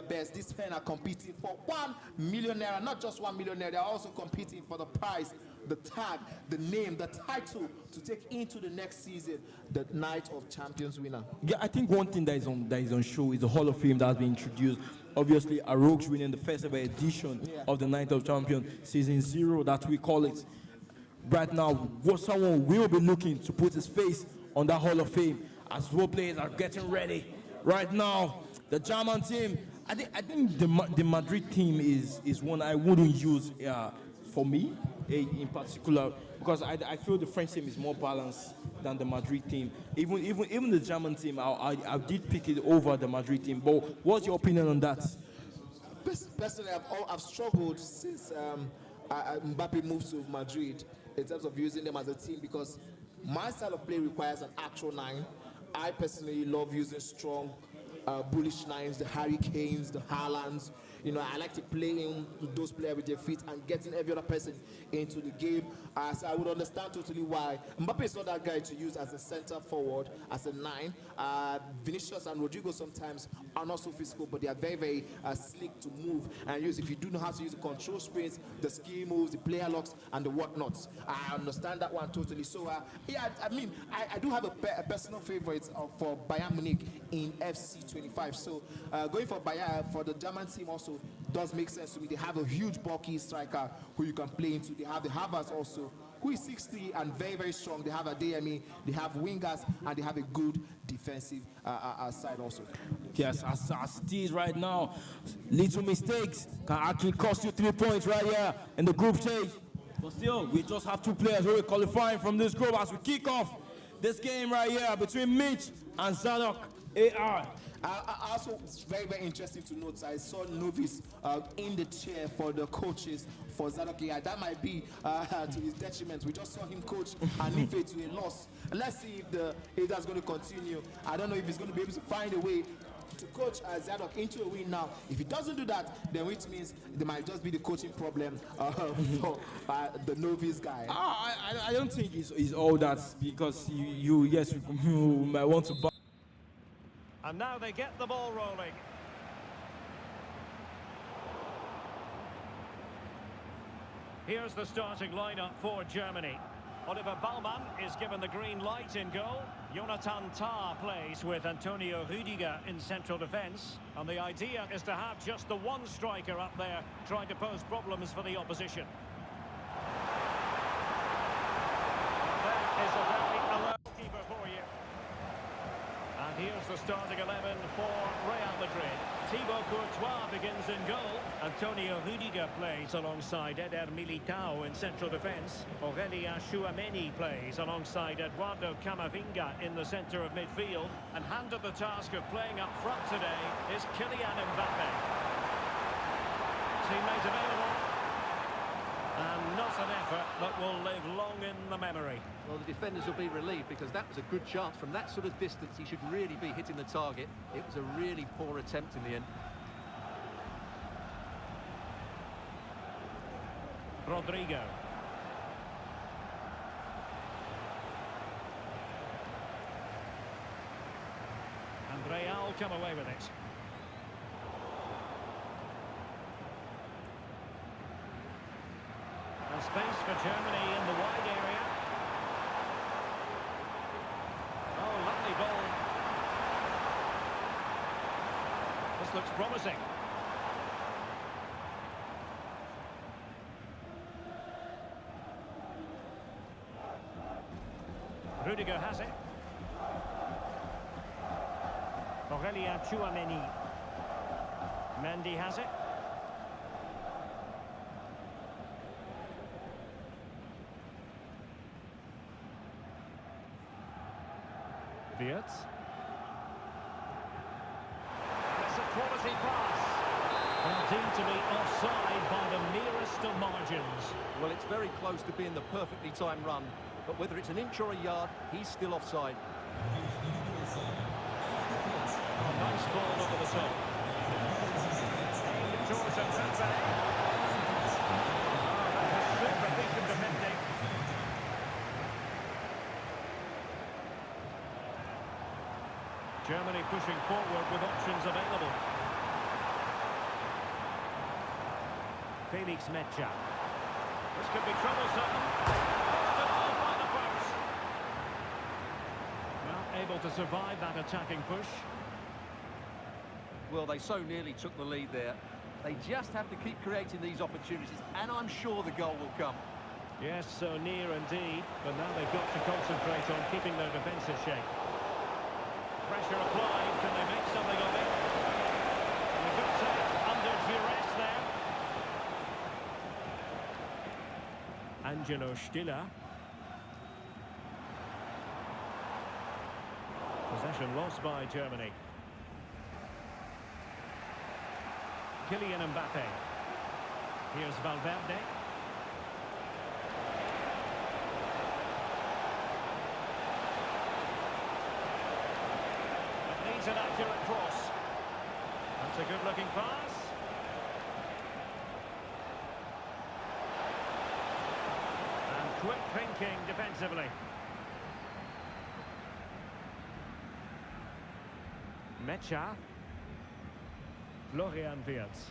their best. These men are competing for 1 million naira, not just 1 million naira. They are also competing for the prize, the tag, the name, the title to take into the next season, the Night of Champions winner. Yeah, I think one thing that is on show is the Hall of Fame that has been introduced. Obviously, Arogues winning the first ever edition of the Night of Champions, season 0, that we call it. Right now, what someone will be looking to put his face on that Hall of Fame as both players are getting ready. Right now, the German team, I think the Madrid team is one I wouldn't use for me in particular, because I feel the French team is more balanced than the Madrid team. Even the German team, I did pick it over the Madrid team. But what's your opinion on that? Personally, I've struggled since Mbappe moved to Madrid in terms of using them as a team, because my style of play requires an actual 9. I personally love using strong, bullish 9s, the Harry Kanes, the Haalands. You know, I like to play in those players with their feet and getting every other person into the game. So I would understand totally why Mbappe is not that guy to use as a center forward, as a 9. Vinicius and Rodrigo sometimes are not so physical, but they are very, very slick to move and use. If you do know how to use the control sprints, the skill moves, the player locks, and the whatnots, I understand that one totally. So, yeah, I mean, I do have a personal favorite for Bayern Munich in FC25. So, going for Bayern, for the German team also does make sense to me. They have a huge bulky striker who you can play into. They have the Havertz also, who is 60 and very, very strong. They have a DME, they have wingers, and they have a good defensive side also. Yes, as it is right now, little mistakes can actually cost you 3 points right here in the group stage. But still, we just have 2 players who are qualifying from this group as we kick off this game right here between Mitch and Zadok AR. Also, it's very, very interesting to note, I saw Novis in the chair for the coaches for Zadok. Yeah, that might be to his detriment. We just saw him coach Anife to a loss. Let's see if that's going to continue. I don't know if he's going to be able to find a way to coach Zadok into a win now. If he doesn't do that, then which means there might just be the coaching problem for the Novis guy. I don't think it's all that, because you might want to. And now they get the ball rolling. Here's the starting lineup for Germany. Oliver Baumann is given the green light in goal. Jonathan Tah plays with Antonio Rüdiger in central defence. And the idea is to have just the one striker up there trying to pose problems for the opposition. There is a very alert keeper for you. And here's the starting 11 for Real Madrid. Thibaut Courtois begins in goal. Antonio Rüdiger plays alongside Eder Militao in central defence. Aurelien Tchouameni plays alongside Eduardo Camavinga in the centre of midfield. And handed the task of playing up front today is Kylian Mbappe. Teammate available. And not an effort that will live long in the memory. Well, the defenders will be relieved, because that was a good chance. From that sort of distance, he should really be hitting the target. It was a really poor attempt in the end. Rodrigo. And Real come away with it. And space for Germany in the wide area. Oh, lovely ball. This looks promising. Rudiger has it. Aurelien Tchouameni. Mendy has it. Wirtz. That's a quality pass. Indeed to be offside by the merest of margins. Well, it's very close to being the perfectly timed run, but whether it's an inch or a yard, he's still offside. Nice ball over the top. Towards Mbappe. Super decent defending. Germany pushing forward with options available. Felix Metja. This could be troublesome. Oh, by the post. Well, able to survive that attacking push. Well, they so nearly took the lead there. They just have to keep creating these opportunities, and I'm sure the goal will come. Yes, so near indeed, but now they've got to concentrate on keeping their defensive shape. Pressure applied, can they make something of it? And a good take under duress there. Angelo Stiller. Possession lost by Germany. Kylian Mbappe. Here's Valverde. It needs an accurate cross. That's a good-looking pass. And quick thinking defensively. Mecha. Florian Wirtz.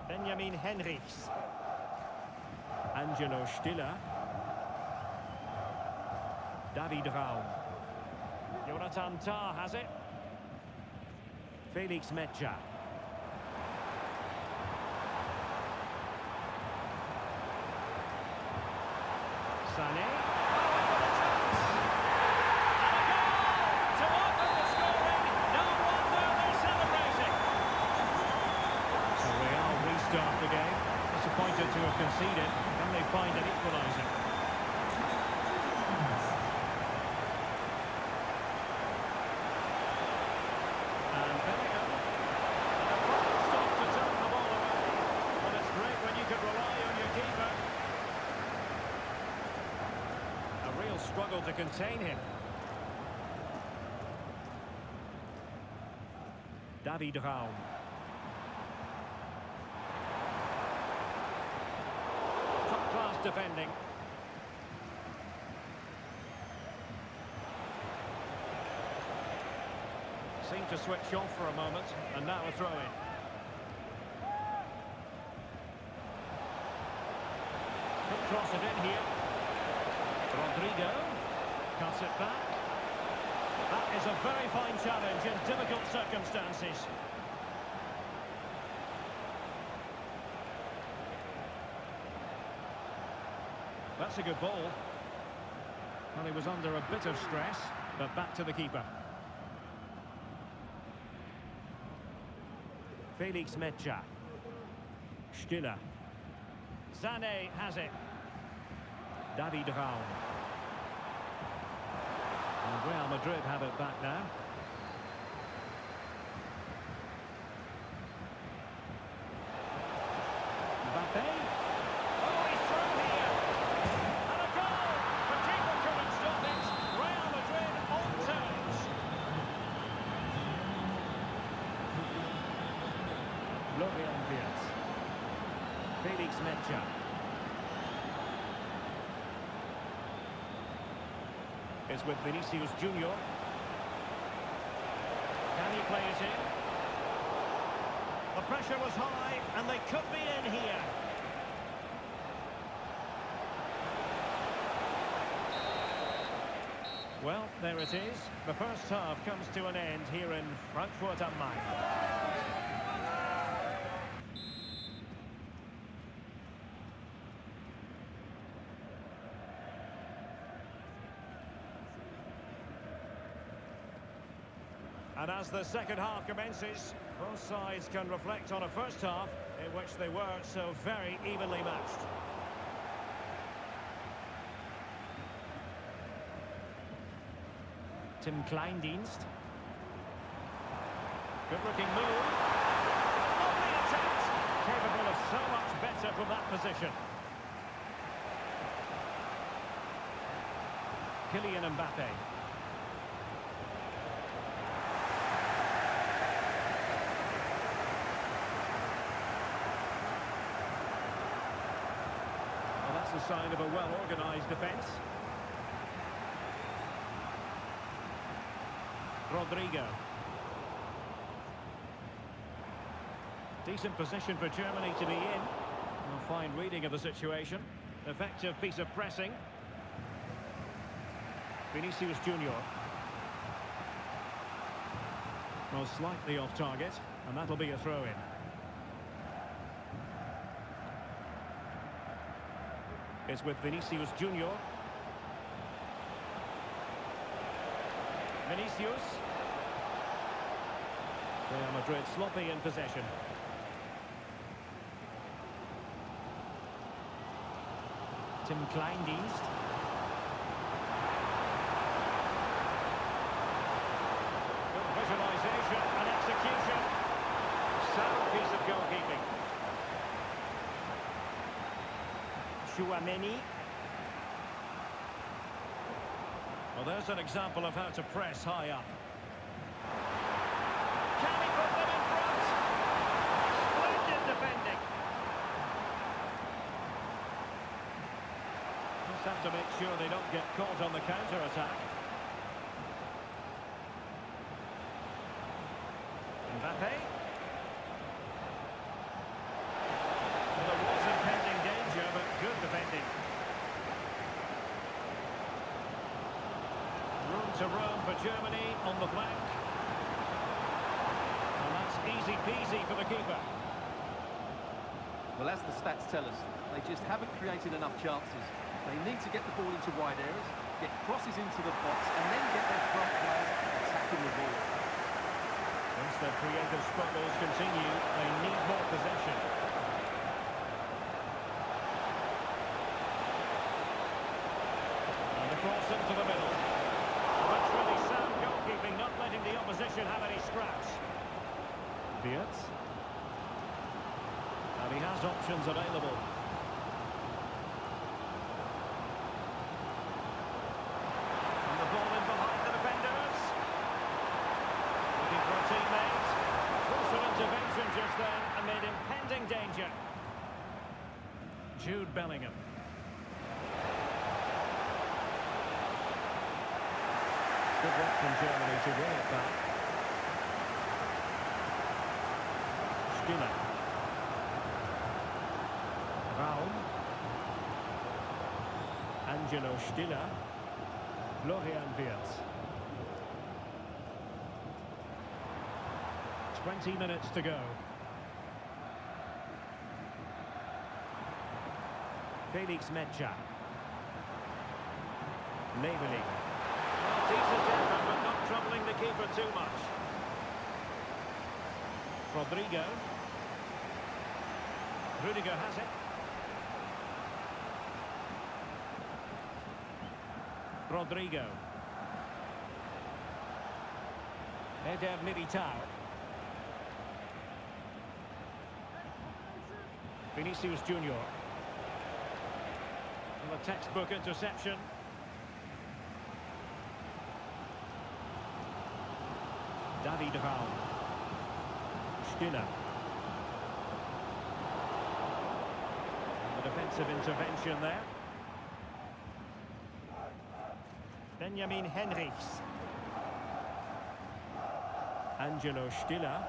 Benjamin Henrichs. Angelo Stiller. David Raum. Jonathan Tah has it. Felix Metja. Sané. Start the game. Disappointed to have conceded. Can they find an equaliser? And there we go. And a fine stop to turn the ball away. Well, it's great when you can rely on your keeper. A real struggle to contain him. David Raum. Class defending. Seemed to switch off for a moment, and now a throw-in. Could cross it in here. Rodrigo cuts it back. That is a very fine challenge in difficult circumstances. That's a good ball. Well, he was under a bit of stress, but back to the keeper. Felix Metja. Stiller. Sané has it. David Raum. And Real Madrid have it back now. Mbappe. Oh, he's through here. And a goal. The keeper couldn't stop it. Real Madrid on terms. Florian Wirtz. Felix Metja. Is with Vinicius Junior. Can he play it in? The pressure was high, and they could be in here. Well, there it is. The first half comes to an end here in Frankfurt am Main. And as the second half commences, both sides can reflect on a first half in which they were so very evenly matched. Tim Kleindienst. Good looking move. Lovely attempt. Capable of so much better from that position. Kylian Mbappe. That's a sign of a well-organised defence. Rodrigo. Decent position for Germany to be in. A fine reading of the situation. Effective piece of pressing. Vinicius Junior. Well, slightly off target, and that'll be a throw-in. It's with Vinicius Junior. Vinicius. Real Madrid sloppy in possession. Tim Kleindienst. Good visualisation and execution. Sound piece of goalkeeping. Chouameni. Well, there's an example of how to press high up. Can he put them in front? Splendid defending. Just have to make sure they don't get caught on the counter-attack. Mbappe. Well, there was impending danger, but good defending. Room to roam for Germany on the flank. And that's easy peasy for the keeper. Well, as the stats tell us, they just haven't created enough chances. They need to get the ball into wide areas, get crosses into the box, and then get their front players attacking the ball. Once their creative struggles continue, they need more possession. And across into the middle. That's really sound goalkeeping, not letting the opposition have any scraps. Wirtz. And he has options available. And the ball in behind the defenders. Looking for a teammate. Crucial intervention just then amid impending danger. Jude Bellingham. Good work from Germany to win it back. Stiller. Raum. Angelo Stiller. Florian Wirtz. 20 minutes to go. Felix Metscher. Leveling. Decent effort, but not troubling the keeper too much. Rodrigo. Rudiger has it. Rodrigo. Eder Militao. Vinicius Junior. And a textbook interception. David Raum. Stiller. The defensive intervention there. Benjamin Henrichs. Angelo Stiller.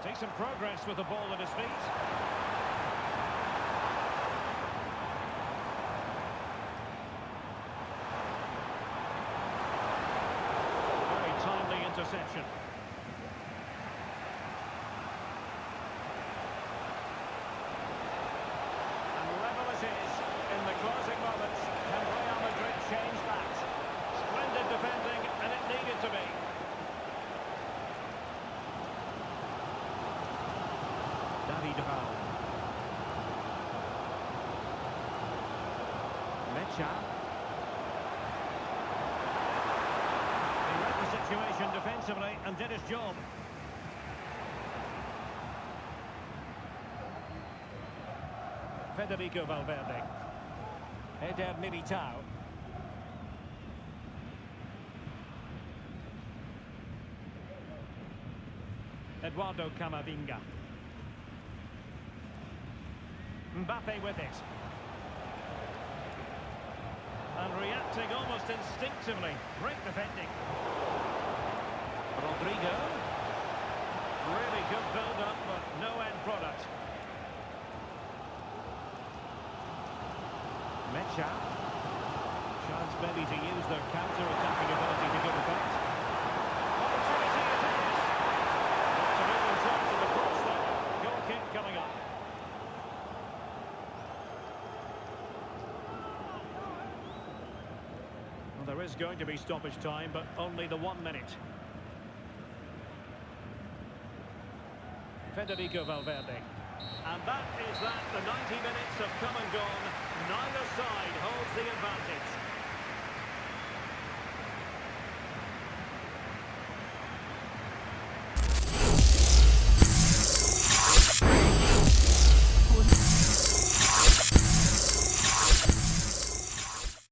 Takes some progress with the ball at his feet. Very timely interception. And level it is in the closing moments. Can Real Madrid change that? Splendid defending, and it needed to be. David Raum. Metscher. He read the situation defensively and did his job. Federico Valverde. Eder Militao. Eduardo Camavinga. Mbappe with it. And reacting almost instinctively. Great defending. Rodrigo. Really good build-up, but no end product. Mitch. Chance maybe to use their counter-attacking ability to good effect. Opportunity it is. That's a good result to the cross there. Goal kick coming up. Well, there is going to be stoppage time, but only the 1 minute. Federico Valverde. And that is that. The 90 minutes have come and gone. Neither side holds the